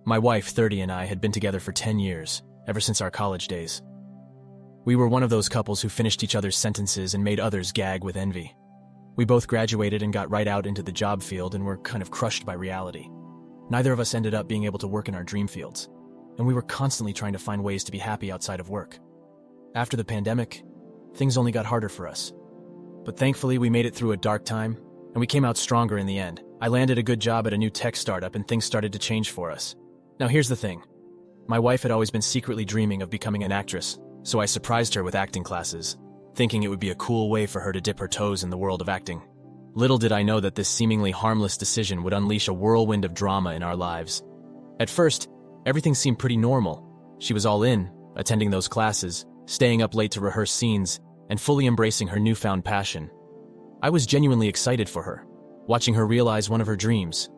My wife, 30, and I had been together for 10 years, ever since our college days. We were one of those couples who finished each other's sentences and made others gag with envy. We both graduated and got right out into the job field and were kind of crushed by reality. Neither of us ended up being able to work in our dream fields, and we were constantly trying to find ways to be happy outside of work. After the pandemic, things only got harder for us. But thankfully, we made it through a dark time, and we came out stronger in the end. I landed a good job at a new tech startup, and things started to change for us. Now here's the thing. My wife had always been secretly dreaming of becoming an actress, so I surprised her with acting classes, thinking it would be a cool way for her to dip her toes in the world of acting. Little did I know that this seemingly harmless decision would unleash a whirlwind of drama in our lives. At first, everything seemed pretty normal. She was all in, attending those classes, staying up late to rehearse scenes, and fully embracing her newfound passion. I was genuinely excited for her, watching her realize one of her dreams.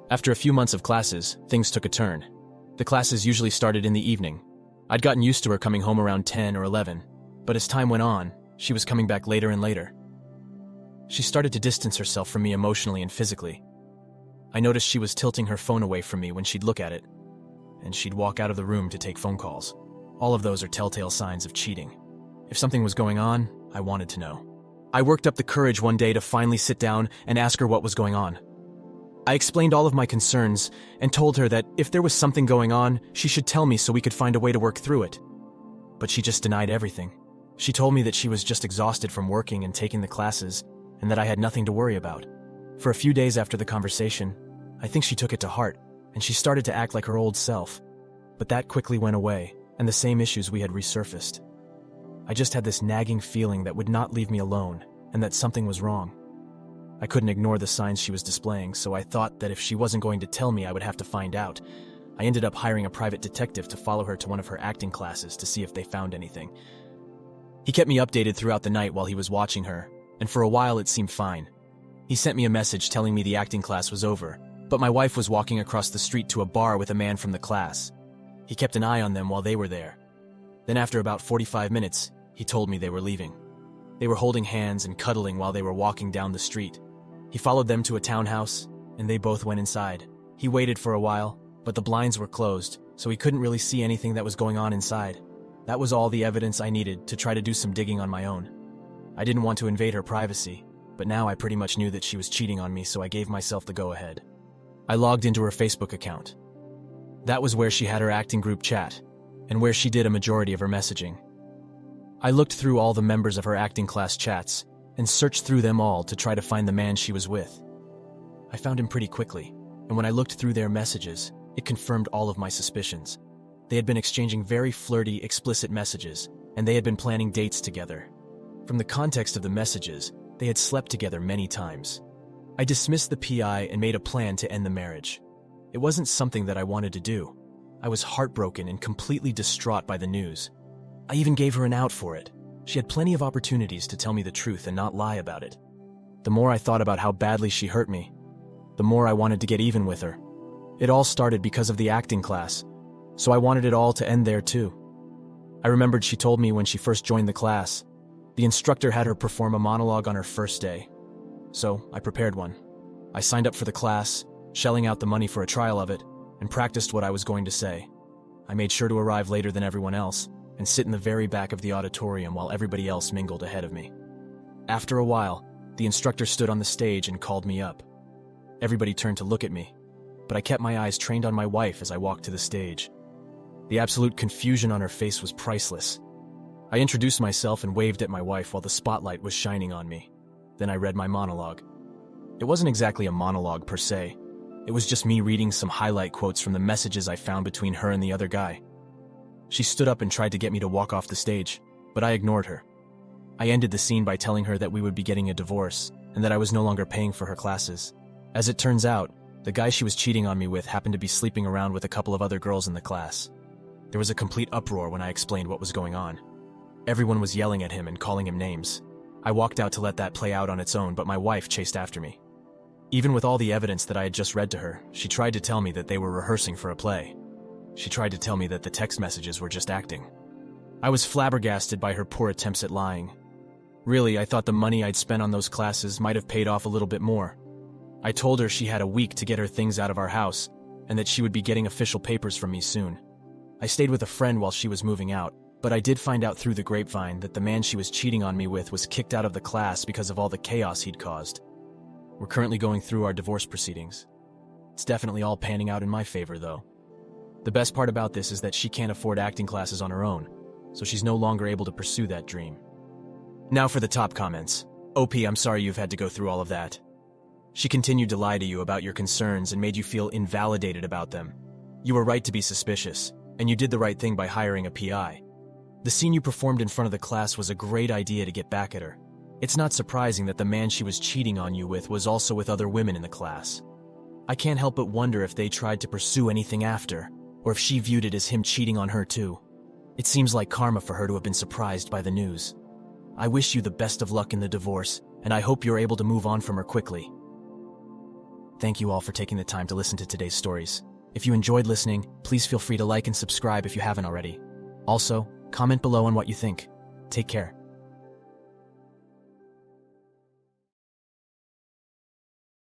After a few months of classes, things took a turn. The classes usually started in the evening. I'd gotten used to her coming home around 10 or 11, but as time went on, she was coming back later and later. She started to distance herself from me emotionally and physically. I noticed she was tilting her phone away from me when she'd look at it, and she'd walk out of the room to take phone calls. All of those are telltale signs of cheating. If something was going on, I wanted to know. I worked up the courage one day to finally sit down and ask her what was going on. I explained all of my concerns and told her that if there was something going on, she should tell me so we could find a way to work through it. But she just denied everything. She told me that she was just exhausted from working and taking the classes, and that I had nothing to worry about. For a few days after the conversation, I think she took it to heart, and she started to act like her old self. But that quickly went away, and the same issues we had resurfaced. I just had this nagging feeling that would not leave me alone, and that something was wrong. I couldn't ignore the signs she was displaying, so I thought that if she wasn't going to tell me, I would have to find out. I ended up hiring a private detective to follow her to one of her acting classes to see if they found anything. He kept me updated throughout the night while he was watching her, and for a while it seemed fine. He sent me a message telling me the acting class was over, but my wife was walking across the street to a bar with a man from the class. He kept an eye on them while they were there. Then after about 45 minutes, he told me they were leaving. They were holding hands and cuddling while they were walking down the street. He followed them to a townhouse, and they both went inside. He waited for a while, but the blinds were closed, so he couldn't really see anything that was going on inside. That was all the evidence I needed to try to do some digging on my own. I didn't want to invade her privacy, but now I pretty much knew that she was cheating on me, so I gave myself the go-ahead. I logged into her Facebook account. That was where she had her acting group chat, and where she did a majority of her messaging. I looked through all the members of her acting class chats, and searched through them all to try to find the man she was with. I found him pretty quickly, and when I looked through their messages, it confirmed all of my suspicions. They had been exchanging very flirty, explicit messages, and they had been planning dates together. From the context of the messages, they had slept together many times. I dismissed the PI and made a plan to end the marriage. It wasn't something that I wanted to do. I was heartbroken and completely distraught by the news. I even gave her an out for it. She had plenty of opportunities to tell me the truth and not lie about it. The more I thought about how badly she hurt me, the more I wanted to get even with her. It all started because of the acting class, so I wanted it all to end there too. I remembered she told me when she first joined the class, the instructor had her perform a monologue on her first day. So I prepared one. I signed up for the class, shelling out the money for a trial of it, and practiced what I was going to say. I made sure to arrive later than everyone else, and sit in the very back of the auditorium while everybody else mingled ahead of me. After a while, the instructor stood on the stage and called me up. Everybody turned to look at me, but I kept my eyes trained on my wife as I walked to the stage. The absolute confusion on her face was priceless. I introduced myself and waved at my wife while the spotlight was shining on me. Then I read my monologue. It wasn't exactly a monologue per se. It was just me reading some highlight quotes from the messages I found between her and the other guy. She stood up and tried to get me to walk off the stage, but I ignored her. I ended the scene by telling her that we would be getting a divorce and that I was no longer paying for her classes. As it turns out, the guy she was cheating on me with happened to be sleeping around with a couple of other girls in the class. There was a complete uproar when I explained what was going on. Everyone was yelling at him and calling him names. I walked out to let that play out on its own, but my wife chased after me. Even with all the evidence that I had just read to her, she tried to tell me that they were rehearsing for a play. She tried to tell me that the text messages were just acting. I was flabbergasted by her poor attempts at lying. Really, I thought the money I'd spent on those classes might have paid off a little bit more. I told her she had a week to get her things out of our house, and that she would be getting official papers from me soon. I stayed with a friend while she was moving out, but I did find out through the grapevine that the man she was cheating on me with was kicked out of the class because of all the chaos he'd caused. We're currently going through our divorce proceedings. It's definitely all panning out in my favor, though. The best part about this is that she can't afford acting classes on her own, so she's no longer able to pursue that dream. Now for the top comments. OP, I'm sorry you've had to go through all of that. She continued to lie to you about your concerns and made you feel invalidated about them. You were right to be suspicious, and you did the right thing by hiring a PI. The scene you performed in front of the class was a great idea to get back at her. It's not surprising that the man she was cheating on you with was also with other women in the class. I can't help but wonder if they tried to pursue anything after, or if she viewed it as him cheating on her too. It seems like karma for her to have been surprised by the news. I wish you the best of luck in the divorce, and I hope you're able to move on from her quickly. Thank you all for taking the time to listen to today's stories. If you enjoyed listening, please feel free to like and subscribe if you haven't already. Also, comment below on what you think. Take care.